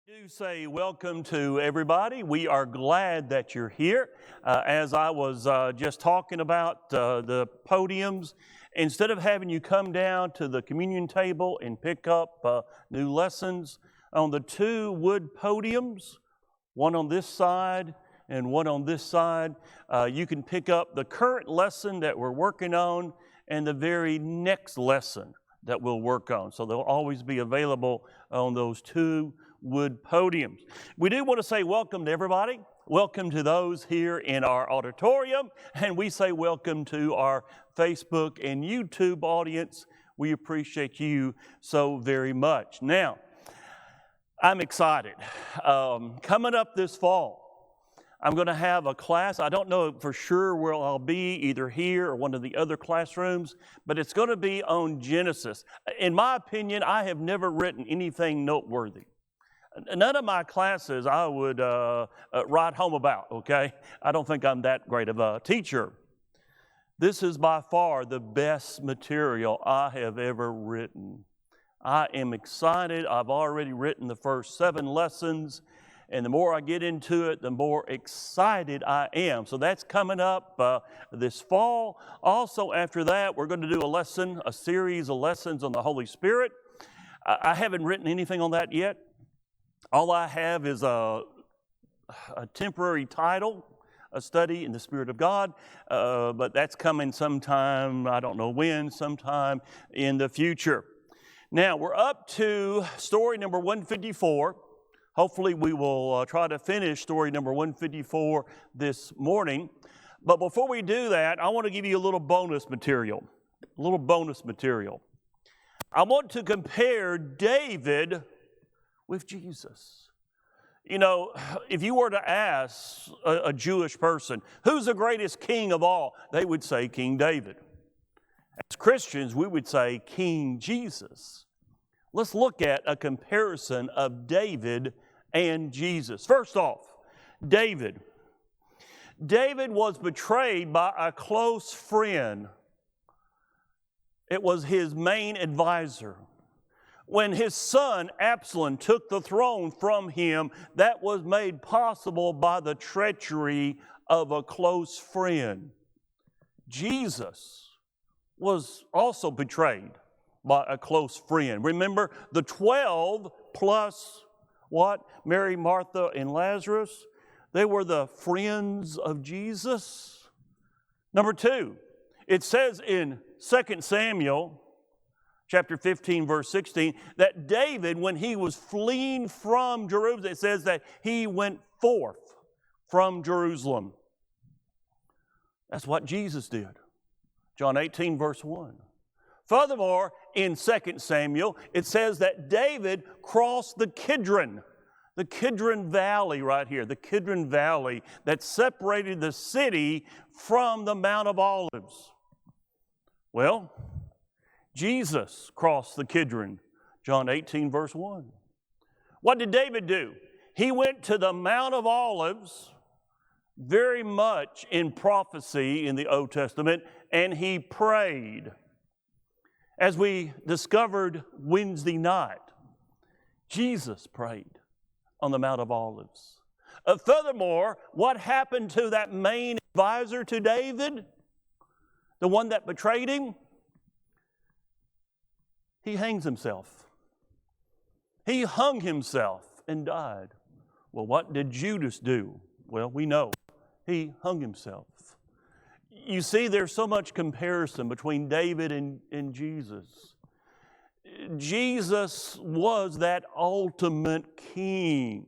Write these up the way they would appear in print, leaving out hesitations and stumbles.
Do say welcome to everybody. We are glad that you're here. As I was just talking about the podiums, instead of having you come down to the communion table and pick up new lessons, on the two wood podiums, one on this side and one on this side, you can pick up the current lesson that we're working on and the very next lesson that we'll work on. So they'll always be available on those two wood podiums. We do want to say welcome to everybody. Welcome to those here in our auditorium, and we say welcome to our Facebook and YouTube audience. We appreciate you so very much. Now, I'm excited. Coming up this fall, I'm going to have a class. I don't know for sure where I'll be, either here or one of the other classrooms, but it's going to be on Genesis. In my opinion, I have never written anything noteworthy. None of my classes I would write home about, okay? I don't think I'm that great of a teacher. This is by far the best material I have ever written. I am excited. I've already written the first 7 lessons, and the more I get into it, the more excited I am. So that's coming up this fall. Also, after that, we're going to do a series of lessons on the Holy Spirit. I haven't written anything on that yet. All I have is a temporary title, a study in the Spirit of God, but that's coming sometime, I don't know when, sometime in the future. Now, we're up to story number 154. Hopefully, we will try to finish story number 154 this morning. But before we do that, I want to give you a little bonus material. I want to compare David with Jesus. You know, if you were to ask a Jewish person, who's the greatest king of all? They would say King David. As Christians, we would say King Jesus. Let's look at a comparison of David and Jesus. First off, David. David was betrayed by a close friend. It was his main advisor. When his son Absalom took the throne from him, that was made possible by the treachery of a close friend. Jesus was also betrayed by a close friend. Remember, the 12 plus what? Mary, Martha, and Lazarus. They were the friends of Jesus. Number 2, it says in 2 Samuel chapter 15, verse 16, that David, when he was fleeing from Jerusalem, it says that he went forth from Jerusalem. That's what Jesus did. John 18, verse 1. Furthermore, in 2 Samuel, it says that David crossed the Kidron Valley right here, the Kidron Valley that separated the city from the Mount of Olives. Well, Jesus crossed the Kidron, John 18, verse 1. What did David do? He went to the Mount of Olives, very much in prophecy in the Old Testament, and he prayed. As we discovered Wednesday night, Jesus prayed on the Mount of Olives. Furthermore, what happened to that main advisor to David, the one that betrayed him? He hangs himself. He hung himself and died. Well, what did Judas do? Well, we know. He hung himself. You see, there's so much comparison between David and Jesus. Jesus was that ultimate king.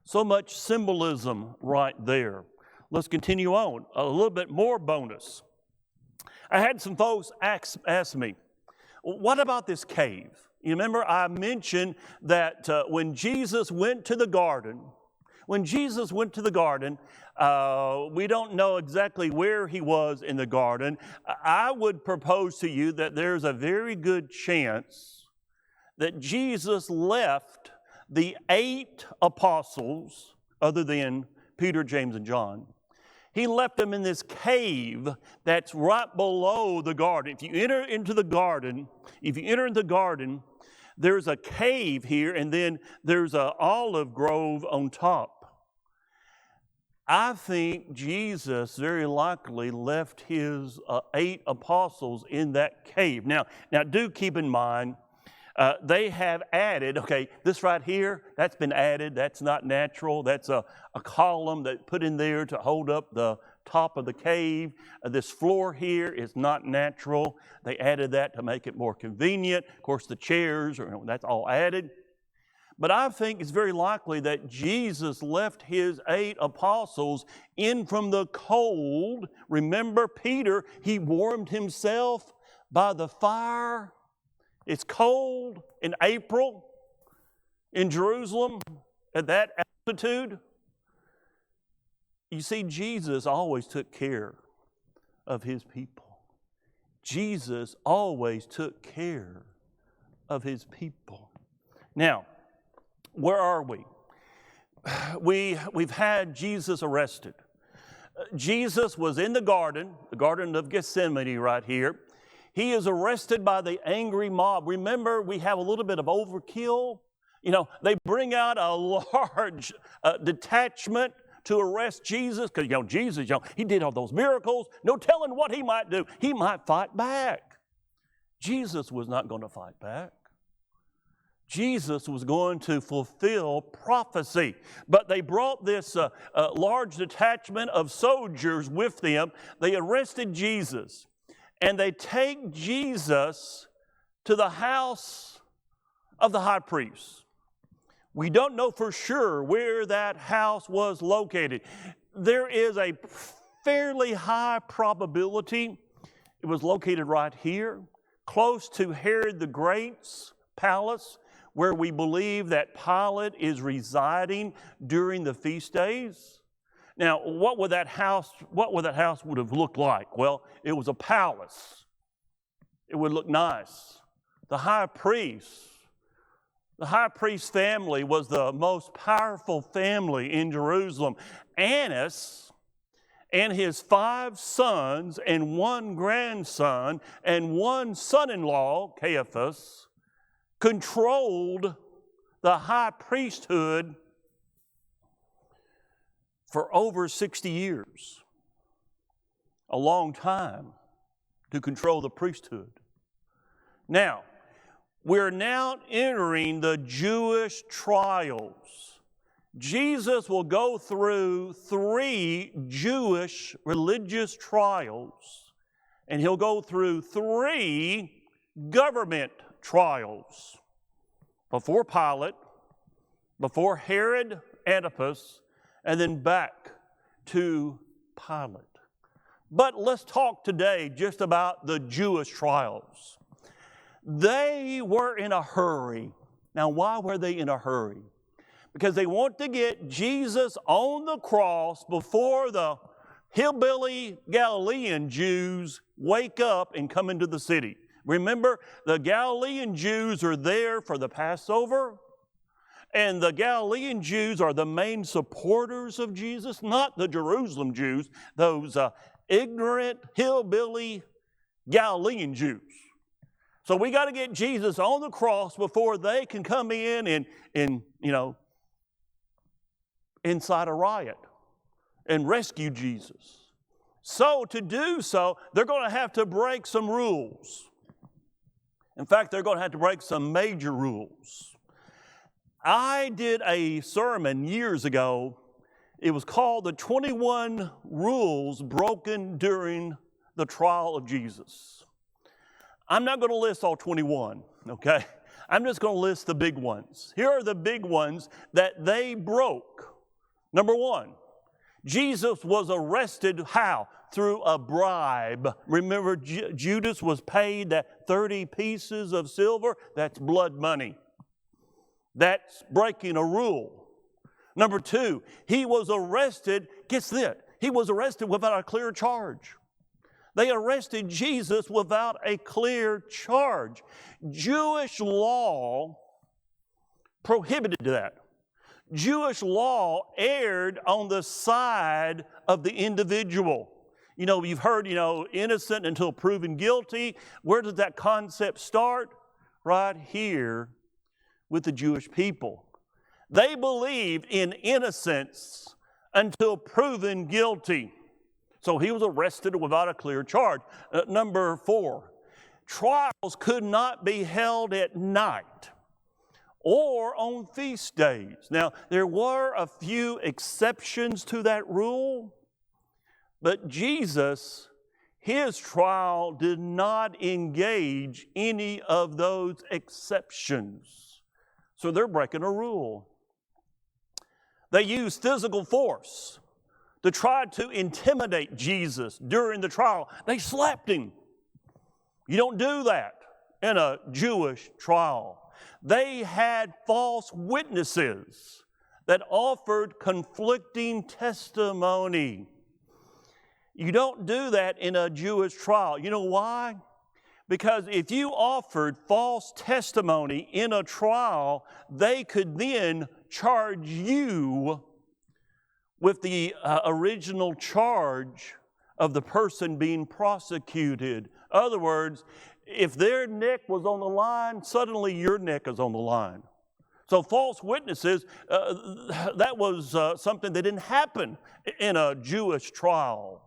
So much symbolism right there. Let's continue on. A little bit more bonus. I had some folks ask me, what about this cave? You remember I mentioned that when Jesus went to the garden, we don't know exactly where he was in the garden. I would propose to you that there's a very good chance that Jesus left the 8 apostles, other than Peter, James, and John. He left them in this cave that's right below the garden. If you enter into the garden, There's a cave here, and then there's an olive grove on top. I think Jesus very likely left his 8 apostles in that cave. Now do keep in mind, they have added, okay, this right here, that's been added. That's not natural. That's a column that put in there to hold up the top of the cave. This floor here is not natural. They added that to make it more convenient. Of course, the chairs, that's all added. But I think it's very likely that Jesus left his 8 apostles in from the cold. Remember Peter, he warmed himself by the fire. It's cold in April in Jerusalem at that altitude. You see, Jesus always took care of his people. Jesus always took care of his people. Now, where are we? We've had Jesus arrested. Jesus was in the Garden of Gethsemane right here. He is arrested by the angry mob. Remember, we have a little bit of overkill. They bring out a large detachment to arrest Jesus because, Jesus, he did all those miracles. No telling what he might do. He might fight back. Jesus was not going to fight back. Jesus was going to fulfill prophecy. But they brought this large detachment of soldiers with them. They arrested Jesus. And they take Jesus to the house of the high priest. We don't know for sure where that house was located. There is a fairly high probability it was located right here, close to Herod the Great's palace, where we believe that Pilate is residing during the feast days. Now, what would that house would have looked like? Well, it was a palace. It would look nice. The high priest family was the most powerful family in Jerusalem. Annas and his 5 sons and 1 grandson and 1 son-in-law, Caiaphas, controlled the high priesthood for over 60 years. A long time to control the priesthood. Now, we're now entering the Jewish trials. Jesus will go through 3 Jewish religious trials, and he'll go through 3 government trials. Before Pilate, before Herod Antipas, and then back to Pilate. But let's talk today just about the Jewish trials. They were in a hurry. Now, why were they in a hurry? Because they want to get Jesus on the cross before the hillbilly Galilean Jews wake up and come into the city. Remember, the Galilean Jews are there for the Passover, and the Galilean Jews are the main supporters of Jesus, not the Jerusalem Jews, those ignorant, hillbilly Galilean Jews. So we got to get Jesus on the cross before they can come in and incite a riot and rescue Jesus. So to do so, they're going to have to break some rules. In fact, they're going to have to break some major rules. I did a sermon years ago. It was called The 21 Rules Broken During the Trial of Jesus. I'm not going to list all 21, okay? I'm just going to list the big ones. Here are the big ones that they broke. Number 1, Jesus was arrested how? Through a bribe. Remember, Judas was paid that 30 pieces of silver. That's blood money. That's breaking a rule. Number 2, he was arrested, gets this, he was arrested without a clear charge. They arrested Jesus without a clear charge. Jewish law prohibited that. Jewish law erred on the side of the individual. You've heard, innocent until proven guilty. Where does that concept start? Right here with the Jewish people. They believed in innocence until proven guilty. So he was arrested without a clear charge. Number 4, trials could not be held at night or on feast days. Now, there were a few exceptions to that rule, but Jesus, his trial did not engage any of those exceptions. So they're breaking a rule. They used physical force to try to intimidate Jesus during the trial. They slapped him. You don't do that in a Jewish trial. They had false witnesses that offered conflicting testimony. You don't do that in a Jewish trial. You know why? Because if you offered false testimony in a trial, they could then charge you with the original charge of the person being prosecuted. In other words, if their neck was on the line, suddenly your neck is on the line. So false witnesses, that was something that didn't happen in a Jewish trial.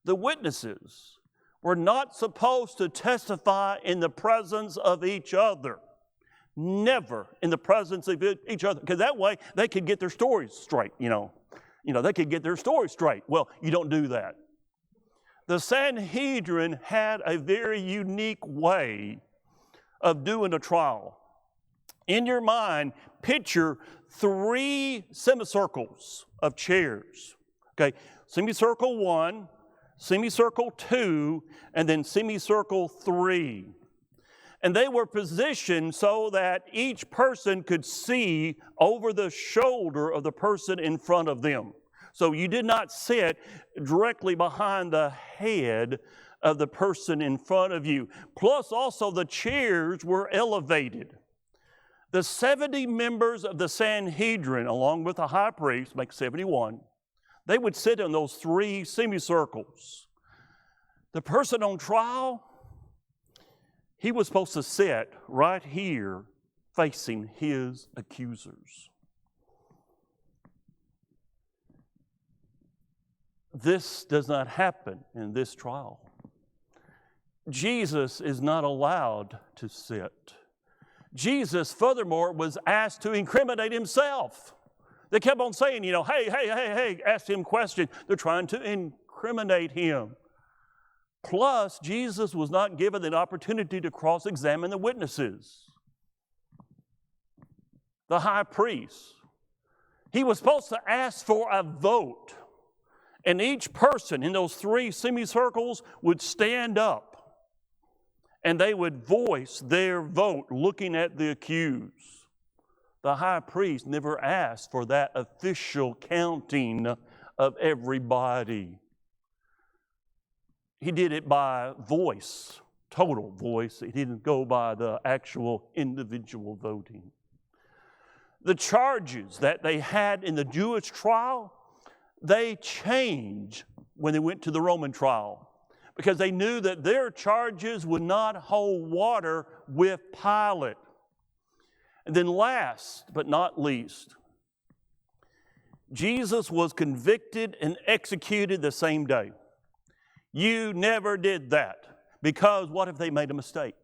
The witnesses were not supposed to testify in the presence of each other. Never in the presence of each other, because that way they could get their stories straight, they could get their story straight. Well, you don't do that. The Sanhedrin had a very unique way of doing a trial. In your mind, picture 3 semicircles of chairs. Okay, semicircle 1, semicircle 2, and then semicircle 3. And they were positioned so that each person could see over the shoulder of the person in front of them. So you did not sit directly behind the head of the person in front of you. Plus also the chairs were elevated. The 70 members of the Sanhedrin, along with the high priest, make 71, they would sit in those 3 semicircles. The person on trial, he was supposed to sit right here facing his accusers. This does not happen in this trial. Jesus is not allowed to sit. Jesus, furthermore, was asked to incriminate himself. They kept on saying, hey, ask him questions. They're trying to incriminate him. Plus, Jesus was not given an opportunity to cross-examine the witnesses. The high priest, he was supposed to ask for a vote. And each person in those 3 semicircles would stand up and they would voice their vote looking at the accused. The high priest never asked for that official counting of everybody. He did it by voice, total voice. He didn't go by the actual individual voting. The charges that they had in the Jewish trial, they changed when they went to the Roman trial because they knew that their charges would not hold water with Pilate. And then last but not least, Jesus was convicted and executed the same day. You never did that because what if they made a mistake?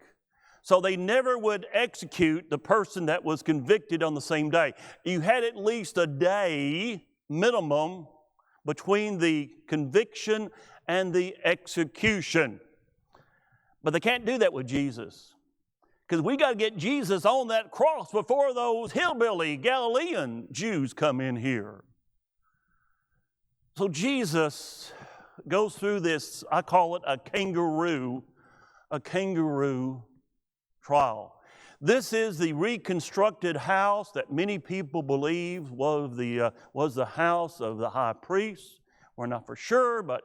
So they never would execute the person that was convicted on the same day. You had at least a day minimum between the conviction and the execution. But they can't do that with Jesus because we got to get Jesus on that cross before those hillbilly Galilean Jews come in here. So Jesus goes through this, I call it a kangaroo trial. This is the reconstructed house that many people believe was the house of the high priest. We're not for sure, but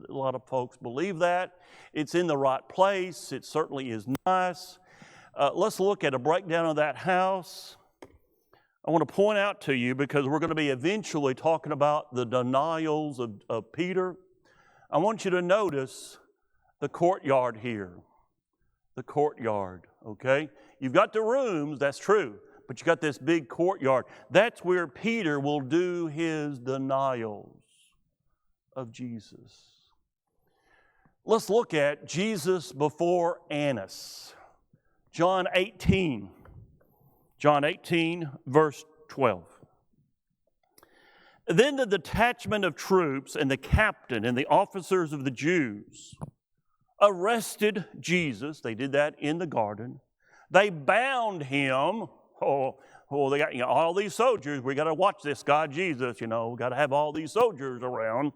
a lot of folks believe that. It's in the right place. It certainly is nice. Let's look at a breakdown of that house. I want to point out to you, because we're going to be eventually talking about the denials of Peter. I want you to notice the courtyard here. The courtyard, okay? You've got the rooms, that's true, but you got this big courtyard. That's where Peter will do his denials of Jesus. Let's look at Jesus before Annas. John 18. John 18, verse 12. Then the detachment of troops and the captain and the officers of the Jews arrested Jesus. They did that in the garden. They bound him. They got all these soldiers. We got to watch this guy, Jesus. We got to have all these soldiers around.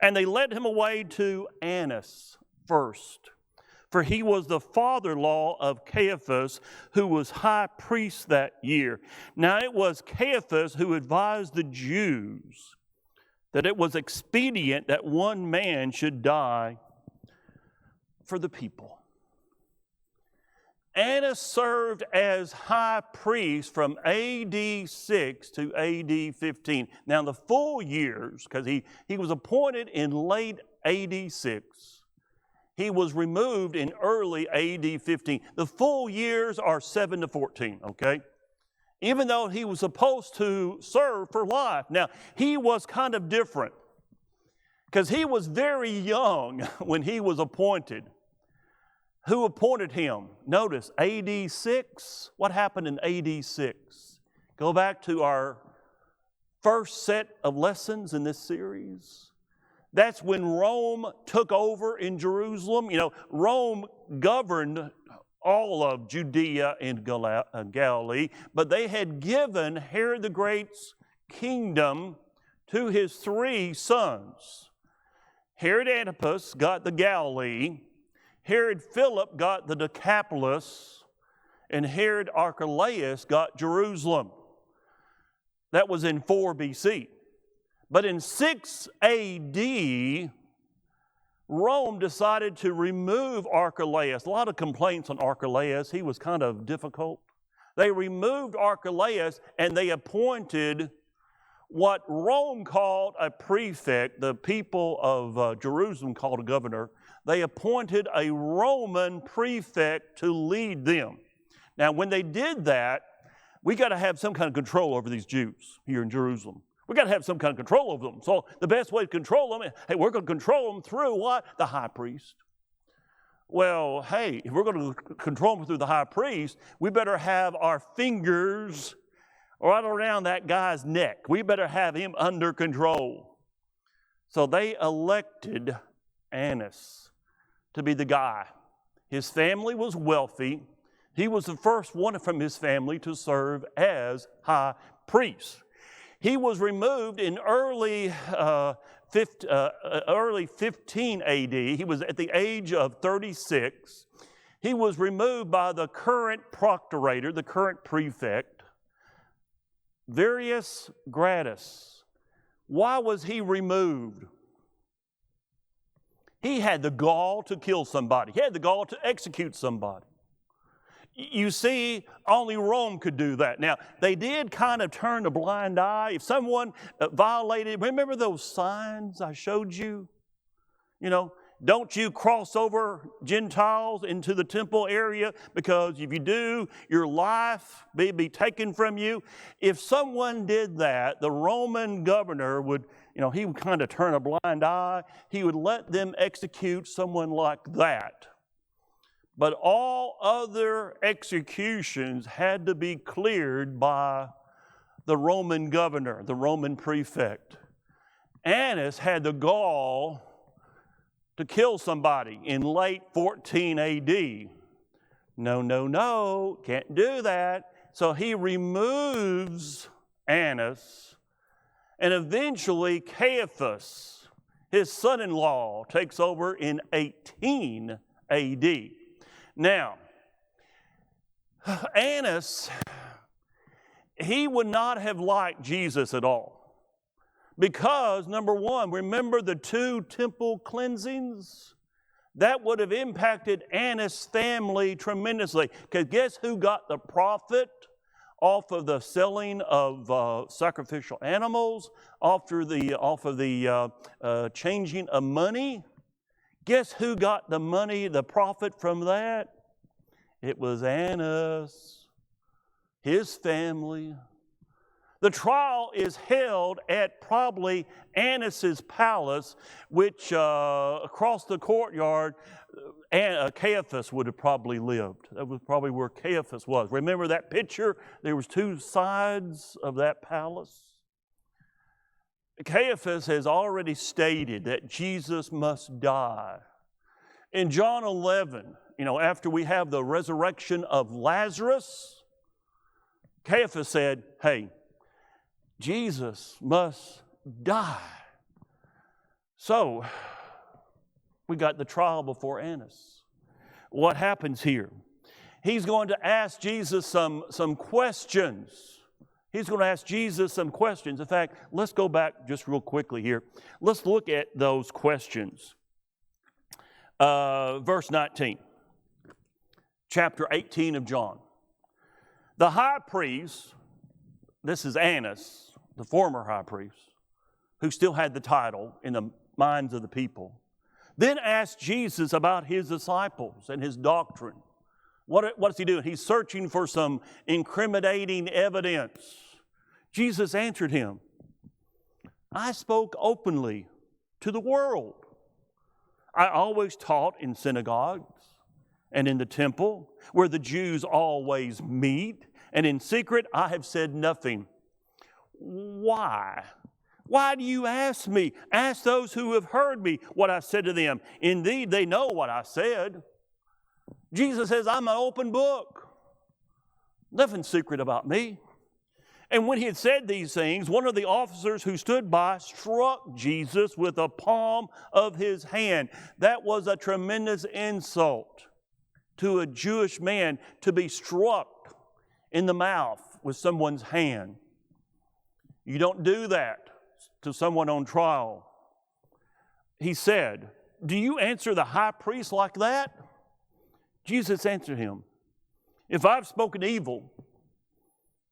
And they led him away to Annas first, for he was the father-in-law of Caiaphas, who was high priest that year. Now it was Caiaphas who advised the Jews that it was expedient that one man should die for the people. Annas served as high priest from AD 6 to AD 15. Now the full years, because he was appointed in late AD 6, he was removed in early AD 15. The full years are 7 to 14, okay? Even though he was supposed to serve for life. Now, he was kind of different because he was very young when he was appointed. Who appointed him? Notice, AD 6. What happened in AD 6? Go back to our first set of lessons in this series. That's when Rome took over in Jerusalem. Rome governed all of Judea and Galilee, but they had given Herod the Great's kingdom to his 3 sons. Herod Antipas got the Galilee, Herod Philip got the Decapolis, and Herod Archelaus got Jerusalem. That was in 4 BC. But in 6 AD, Rome decided to remove Archelaus. A lot of complaints on Archelaus. He was kind of difficult. They removed Archelaus and they appointed what Rome called a prefect. The people of Jerusalem called a governor. They appointed a Roman prefect to lead them. Now, when they did that, we got to have some kind of control over these Jews here in Jerusalem. We got to have some kind of control over them. So the best way to control them, we're going to control them through what? The high priest. Well, if we're going to control them through the high priest, we better have our fingers right around that guy's neck. We better have him under control. So they elected Annas to be the guy. His family was wealthy. He was the first one from his family to serve as high priest. He was removed in early 15 AD. He was at the age of 36. He was removed by the current procurator, the current prefect, Varius Gratus. Why was he removed? He had the gall to kill somebody. He had the gall to execute somebody. You see, only Rome could do that. Now, they did kind of turn a blind eye. If someone violated, remember those signs I showed you? Don't you cross over Gentiles into the temple area, because if you do, your life may be taken from you. If someone did that, the Roman governor would, he would kind of turn a blind eye. He would let them execute someone like that. But all other executions had to be cleared by the Roman governor, the Roman prefect. Annas had the gall to kill somebody in late 14 AD. No, can't do that. So he removes Annas, and eventually Caiaphas, his son-in-law, takes over in 18 AD. Now, Annas, he would not have liked Jesus at all. Because, number one, remember the 2 temple cleansings? That would have impacted Annas' family tremendously. Because guess who got the profit off of the selling of sacrificial animals, off of the changing of money? Guess who got the money, the profit from that? It was Annas, his family. The trial is held at probably Annas' palace, which across the courtyard, Caiaphas would have probably lived. That was probably where Caiaphas was. Remember that picture? There was two sides of that palace. Caiaphas has already stated that Jesus must die. In John 11, after we have the resurrection of Lazarus, Caiaphas said, hey, Jesus must die. So, we got the trial before Annas. What happens here? He's going to ask Jesus some questions. He's going to ask Jesus some questions. In fact, let's go back just real quickly here. Let's look at those questions. Verse 19, chapter 18 of John. The high priest, this is Annas, the former high priest, who still had the title in the minds of the people, then asked Jesus about his disciples and his doctrine. What's he doing? He's searching for some incriminating evidence. Jesus answered him, I spoke openly to the world. I always taught in synagogues and in the temple where the Jews always meet, and in secret I have said nothing. Why? Why do you ask me? Ask those who have heard me what I said to them. Indeed, they know what I said. Jesus says, I'm an open book. Nothing secret about me. And when he had said these things, one of the officers who stood by struck Jesus with the palm of his hand. That was a tremendous insult to a Jewish man, to be struck in the mouth with someone's hand. You don't do that to someone on trial. He said, do you answer the high priest like that? Jesus answered him, if I've spoken evil,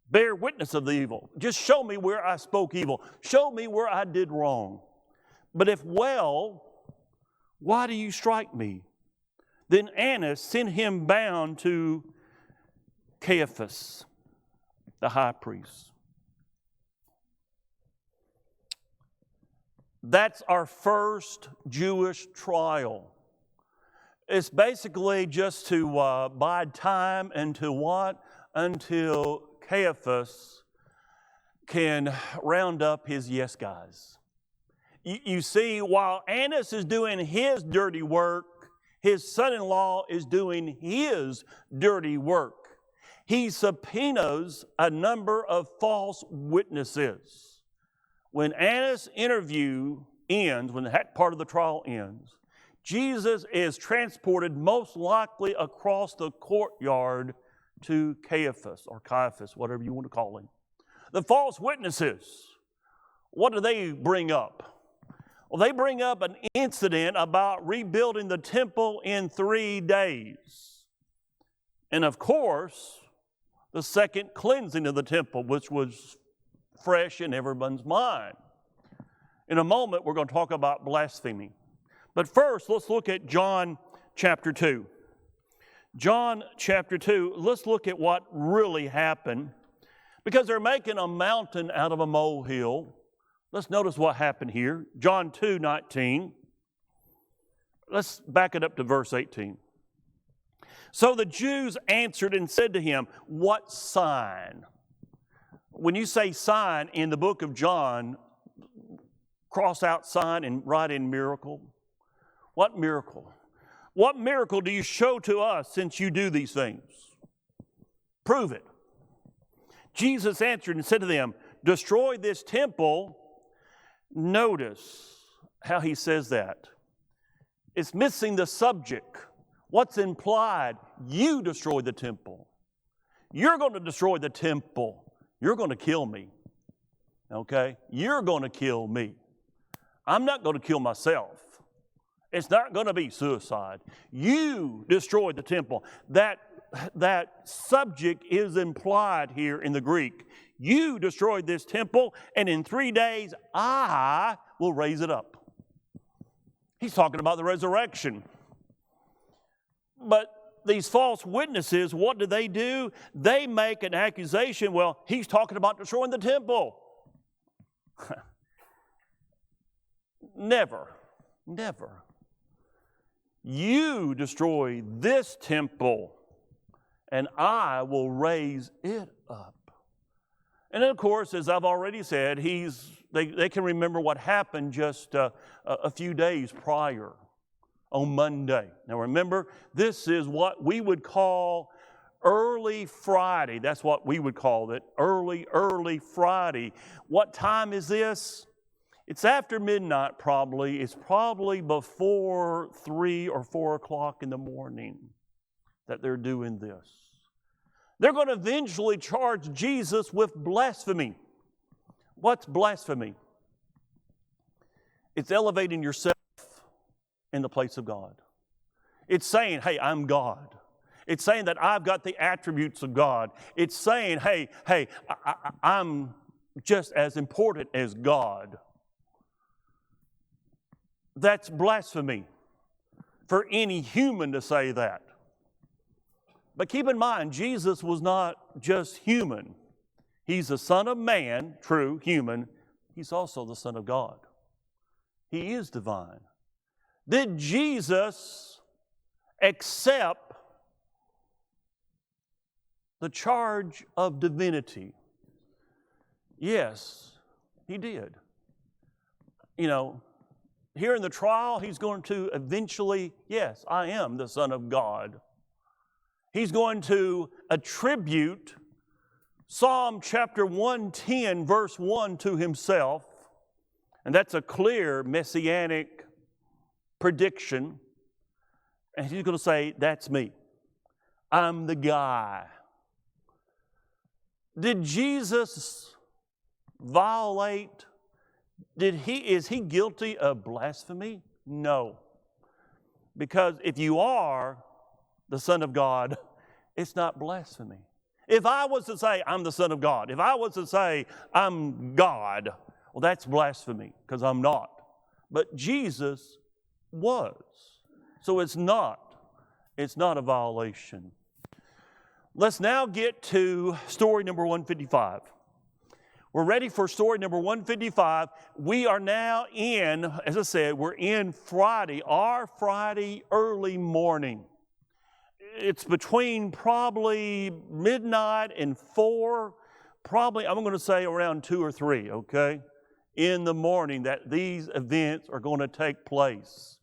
bear witness of the evil. Just show me where I spoke evil. Show me where I did wrong. But if well, why do you strike me? Then Annas sent him bound to Caiaphas, the high priest. That's our first Jewish trial. It's basically just to bide time until what? Until Caiaphas can round up his yes guys. You see, while Annas is doing his dirty work, his son-in-law is doing his dirty work. He subpoenas a number of false witnesses. When Annas' interview ends, when that part of the trial ends, Jesus is transported most likely across the courtyard to Caiaphas, or Caiaphas, whatever you want to call him. The false witnesses, what do they bring up? Well, they bring up an incident about rebuilding the temple in 3 days. And of course, the second cleansing of the temple, which was fresh in everyone's mind. In a moment, we're going to talk about blasphemy. But first, let's look at John chapter 2. John chapter 2, let's look at what really happened. Because they're making a mountain out of a molehill. Let's notice what happened here. John 2:19. Let's back it up to verse 18. So the Jews answered and said to him, what sign? When you say sign in the book of John, cross out sign and write in miracle. What miracle? What miracle do you show to us since you do these things? Prove it. Jesus answered and said to them, destroy this temple. Notice how he says that. It's missing the subject. What's implied? You destroy the temple. You're going to destroy the temple. You're going to kill me. Okay? You're going to kill me. I'm not going to kill myself. It's not going to be suicide. You destroyed the temple. That subject is implied here in the Greek. You destroyed this temple, and in 3 days I will raise it up. He's talking about the resurrection. But these false witnesses, what do? They make an accusation. Well, he's talking about destroying the temple. Never. You destroy this temple, and I will raise it up. And then, of course, as I've already said, they can remember what happened just a few days prior on Monday. Now remember, this is what we would call early Friday. That's what we would call it, early Friday. What time is this? It's after midnight probably. It's probably before 3 or 4 o'clock in the morning that they're doing this. They're going to eventually charge Jesus with blasphemy. What's blasphemy? It's elevating yourself in the place of God. It's saying, hey, I'm God. It's saying that I've got the attributes of God. It's saying, hey, I'm just as important as God. That's blasphemy for any human to say that. But keep in mind, Jesus was not just human. He's the Son of Man, true, human. He's also the Son of God. He is divine. Did Jesus accept the charge of divinity? Yes, he did. Here in the trial, he's going to eventually, yes, I am the Son of God. He's going to attribute Psalm chapter 110, verse 1 to himself. And that's a clear messianic prediction. And he's going to say, that's me. I'm the guy. Did Jesus violate? Is he guilty of blasphemy? No. Because if you are the Son of God, it's not blasphemy. If I was to say I'm the Son of God, if I was to say I'm God, well, that's blasphemy because I'm not. But Jesus was. So it's not a violation. Let's now get to story number 155. We're ready for story number 155. We are now in, as I said, we're in Friday, our Friday early morning. It's between probably midnight and 4, probably, I'm going to say around 2 or 3, okay, in the morning that these events are going to take place.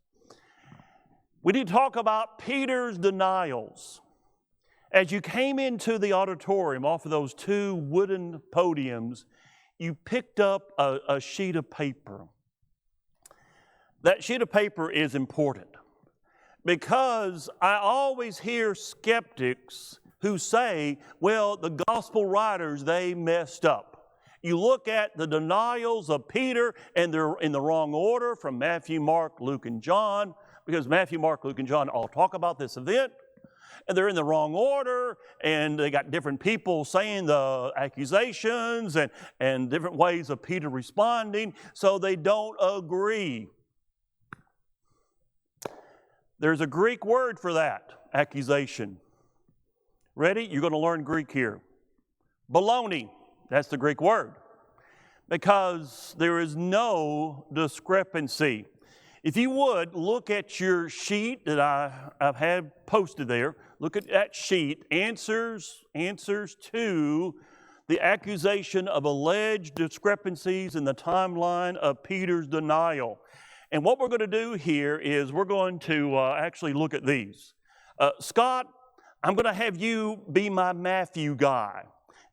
We need to talk about Peter's denials. As you came into the auditorium off of those 2 wooden podiums, you picked up a sheet of paper. That sheet of paper is important because I always hear skeptics who say, well, the gospel writers, they messed up. You look at the denials of Peter and they're in the wrong order from Matthew, Mark, Luke, and John, because Matthew, Mark, Luke, and John all talk about this event. And they're in the wrong order, and they got different people saying the accusations and different ways of Peter responding, so they don't agree. There's a Greek word for that, accusation. Ready? You're going to learn Greek here. Baloney, that's the Greek word. Because there is no discrepancy. If you would, look at your sheet that I've had posted there. Look at that sheet, answers to the accusation of alleged discrepancies in the timeline of Peter's denial. And what we're going to do here is we're going to actually look at these. Scott, I'm going to have you be my Matthew guy.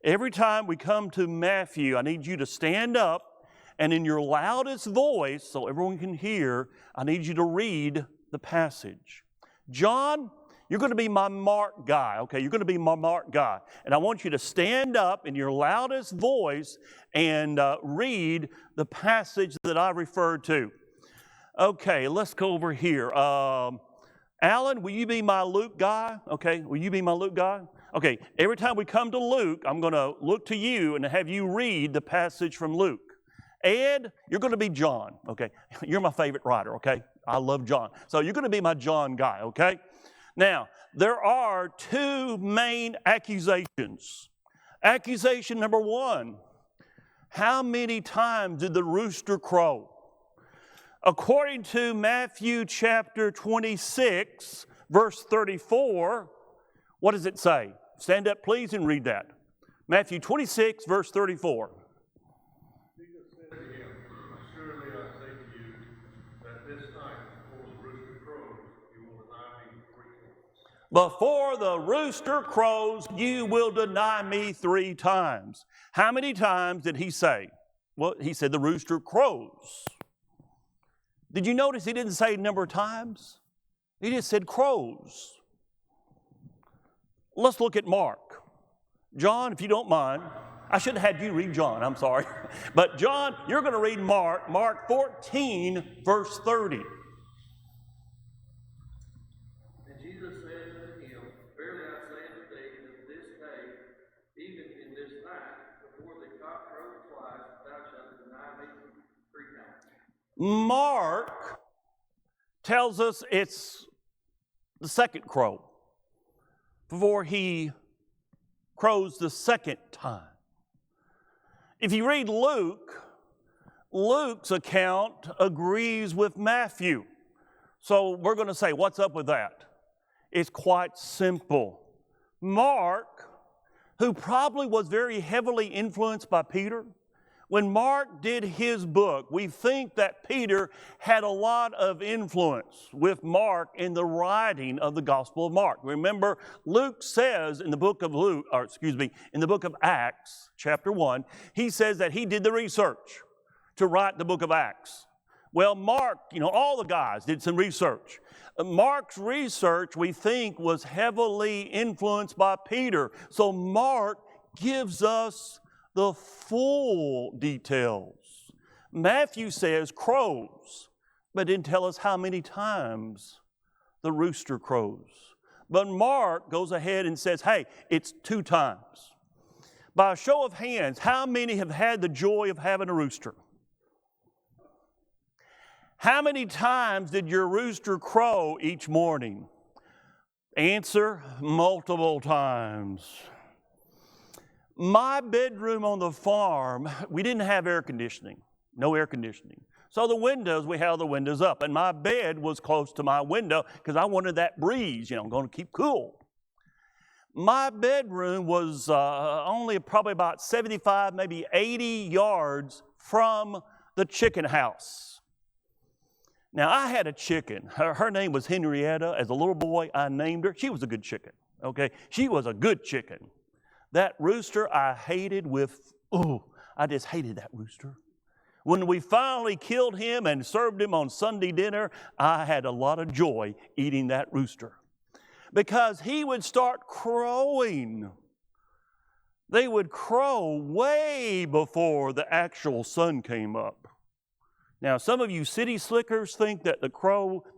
Every time we come to Matthew, I need you to stand up and in your loudest voice, so everyone can hear, I need you to read the passage. John, you're going to be my Mark guy, okay? You're going to be my Mark guy. And I want you to stand up in your loudest voice and read the passage that I referred to. Okay, let's go over here. Alan, will you be my Luke guy? Okay, will you be my Luke guy? Okay, every time we come to Luke, I'm going to look to you and have you read the passage from Luke. Ed, you're going to be John, okay? You're my favorite writer, okay? I love John. So you're going to be my John guy, okay? Now, there are two main accusations. Accusation number one, how many times did the rooster crow? According to Matthew chapter 26, verse 34, what does it say? Stand up, please, and read that. Matthew 26, verse 34. Jesus said to him, "Surely I say to you, that this night, before the rooster crows, you will deny me 3 times." Before the rooster crows, you will deny me 3 times. How many times did he say? Well, he said the rooster crows. Did you notice he didn't say number of times? He just said crows. Let's look at Mark. John, if you don't mind, I should have had you read John, I'm sorry. But John, you're going to read Mark 14, verse 30. And Jesus said unto him, "Verily I say unto thee, that this day, even in this night, before the cock crows twice, thou shalt deny me 3 times." Mark tells us it's the second crow before he crows the second time. If you read Luke, Luke's account agrees with Matthew. So we're going to say, what's up with that? It's quite simple. Mark, who probably was very heavily influenced by Peter, when Mark did his book, we think that Peter had a lot of influence with Mark in the writing of the Gospel of Mark. Remember, Luke says in the book of in the book of Acts, chapter 1, he says that he did the research to write the book of Acts. Well, Mark, all the guys did some research. Mark's research, we think, was heavily influenced by Peter. So Mark gives us the full details. Matthew says crows, but didn't tell us how many times the rooster crows. But Mark goes ahead and says, hey, it's 2 times. By a show of hands, how many have had the joy of having a rooster? How many times did your rooster crow each morning? Answer, multiple times. My bedroom on the farm, we didn't have air conditioning, no air conditioning. So we had the windows up, and my bed was close to my window because I wanted that breeze, I'm going to keep cool. My bedroom was only probably about 75, maybe 80 yards from the chicken house. Now, I had a chicken. Her name was Henrietta. As a little boy, I named her. She was a good chicken, okay? She was a good chicken. That rooster I hated I just hated that rooster. When we finally killed him and served him on Sunday dinner, I had a lot of joy eating that rooster because he would start crowing. They would crow way before the actual sun came up. Now, some of you city slickers think that the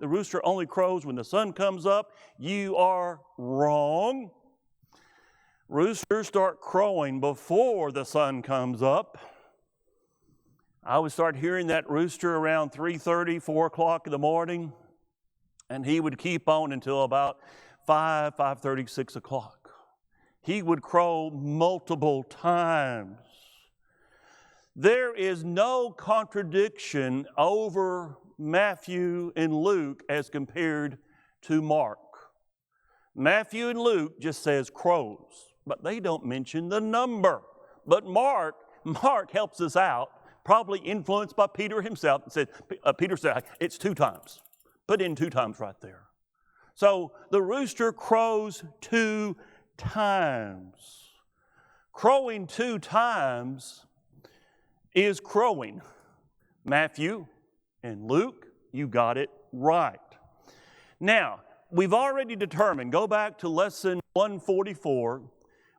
rooster only crows when the sun comes up. You are wrong. Roosters start crowing before the sun comes up. I would start hearing that rooster around 3:30, 4 o'clock in the morning, and he would keep on until about 5:30, 6 o'clock. He would crow multiple times. There is no contradiction over Matthew and Luke as compared to Mark. Matthew and Luke just says crows, but they don't mention the number. But Mark helps us out, probably influenced by Peter himself, and said, Peter said, it's 2 times. Put in 2 times right there. So the rooster crows 2 times. Crowing 2 times is crowing. Matthew and Luke, you got it right. Now, we've already determined, go back to lesson 144,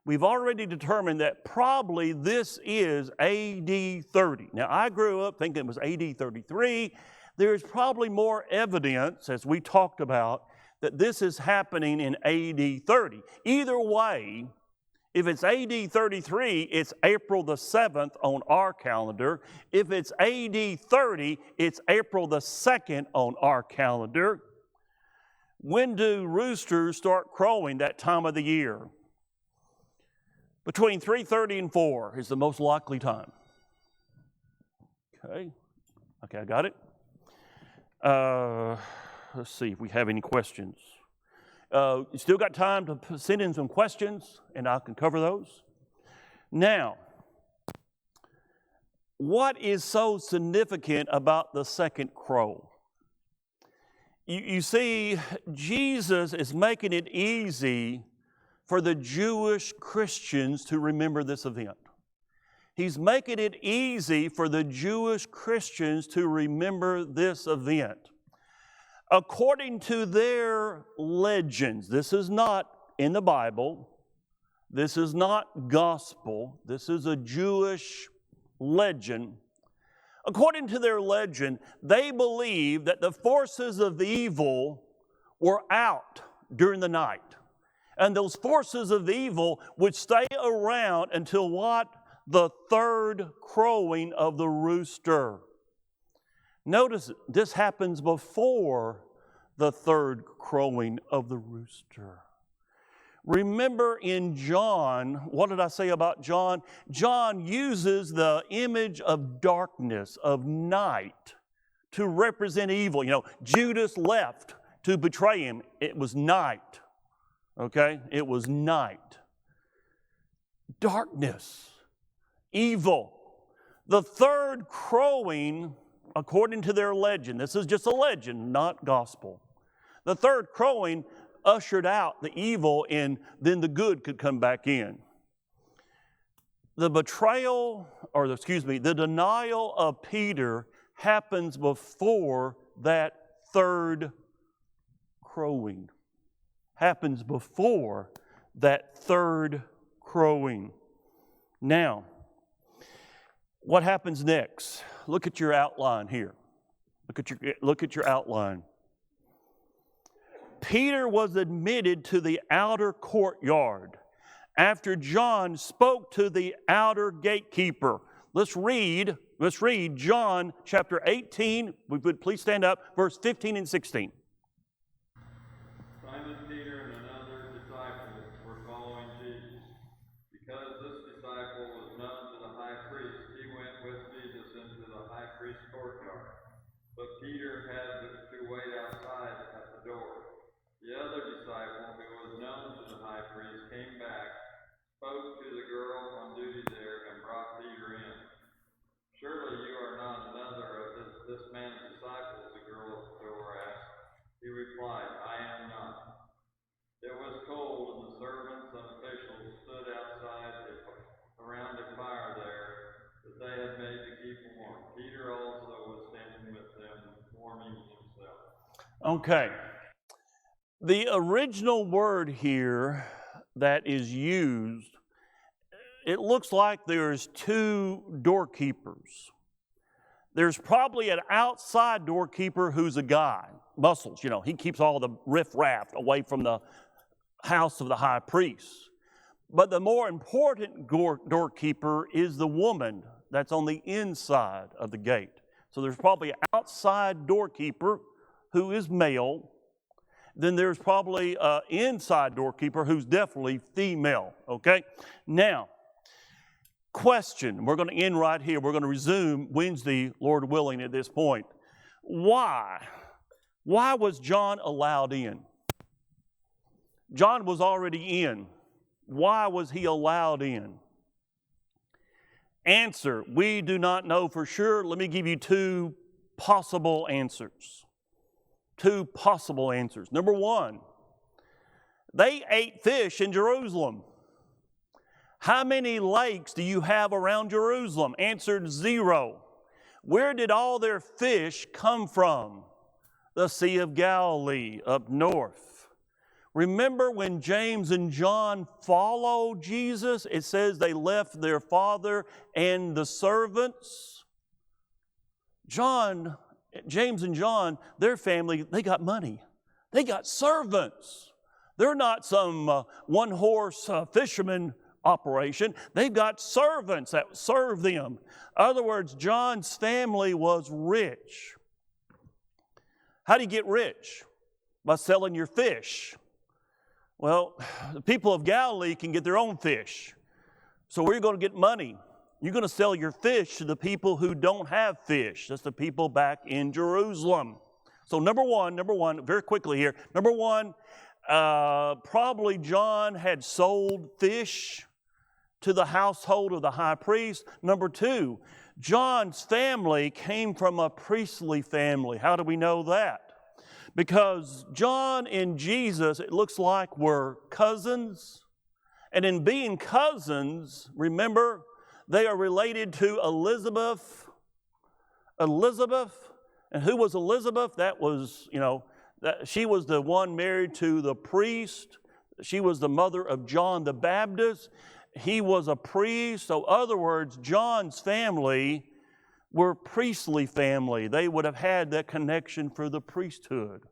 we've already determined that probably this is AD 30. Now, I grew up thinking it was AD 33. There's probably more evidence, as we talked about, that this is happening in AD 30. Either way, if it's AD 33, it's April the 7th on our calendar. If it's AD 30, it's April the 2nd on our calendar. When do roosters start crowing that time of the year? Between 3:30 and 4 is the most likely time. Okay, I got it. Let's see if we have any questions. You still got time to send in some questions, and I can cover those. Now, what is so significant about the second crow? You see, Jesus is making it easy for the Jewish Christians to remember this event. He's making it easy for the Jewish Christians to remember this event. According to their legends, this is not in the Bible, this is not gospel, this is a Jewish legend. According to their legend, they believe that the forces of evil were out during the night. And those forces of evil would stay around until what? The third crowing of the rooster. Notice this happens before the third crowing of the rooster. Remember in John, what did I say about John? John uses the image of darkness, of night, to represent evil. You know, Judas left to betray him. It was night. Okay? It was night. Darkness. Evil. The third crowing, according to their legend, this is just a legend, not gospel. The third crowing ushered out the evil, and then the good could come back in. The denial of Peter happens before that third crowing. Happens before that third crowing. Now, what happens next? Look at your outline here. Look at your outline. Peter was admitted to the outer courtyard after John spoke to the outer gatekeeper. Let's read John chapter 18. We would please stand up, verse 15 and 16. Simon Peter and another disciple were following Jesus. Because this disciple was known to the high priest, he went with Jesus into the high priest's courtyard. But Peter had to wait outside at the door. The other disciple, who was known to the high priest, came back, spoke to the girl on duty there, and brought Peter in. Surely you are not another of this man's disciples, the girl at the door asked. He replied, I am not. It was cold, and the servants and officials stood outside around a fire there that they had made to keep warm. Peter also was standing with them, warming himself. Okay. The original word here that is used, it looks like there's two doorkeepers. There's probably an outside doorkeeper who's a guy, muscles, he keeps all the riffraff away from the house of the high priest. But the more important doorkeeper is the woman that's on the inside of the gate. So there's probably an outside doorkeeper who is male. Then there's probably an inside doorkeeper who's definitely female, okay? Now, question. We're going to end right here. We're going to resume Wednesday, Lord willing, at this point. Why? Why was John allowed in? John was already in. Why was he allowed in? Answer, we do not know for sure. Let me give you two possible answers. Two possible answers. Number one, they ate fish in Jerusalem. How many lakes do you have around Jerusalem? Answered 0. Where did all their fish come from? The Sea of Galilee up north. Remember when James and John followed Jesus? It says they left their father and the servants. James and John, their family, they got money. They got servants. They're not some one-horse fisherman operation. They've got servants that serve them. In other words, John's family was rich. How do you get rich? by selling your fish. Well, the people of Galilee can get their own fish. So where are you going to get money? You're going to sell your fish to the people who don't have fish. That's the people back in Jerusalem. So number one, very quickly here. Number one, probably John had sold fish to the household of the high priest. Number two, John's family came from a priestly family. How do we know that? Because John and Jesus, it looks like, were cousins. And in being cousins, remember, they are related to Elizabeth. And who was Elizabeth? That was, she was the one married to the priest. She was the mother of John the Baptist. He was a priest. So in other words, John's family were priestly family. They would have had that connection for the priesthood.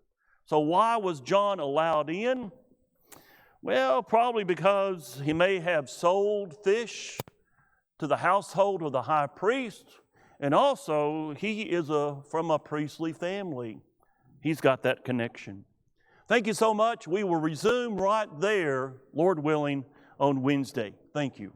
So why was John allowed in? Well, probably because he may have sold fish to the household of the high priest, and also he is from a priestly family. He's got that connection. Thank you so much. We will resume right there, Lord willing, on Wednesday. Thank you.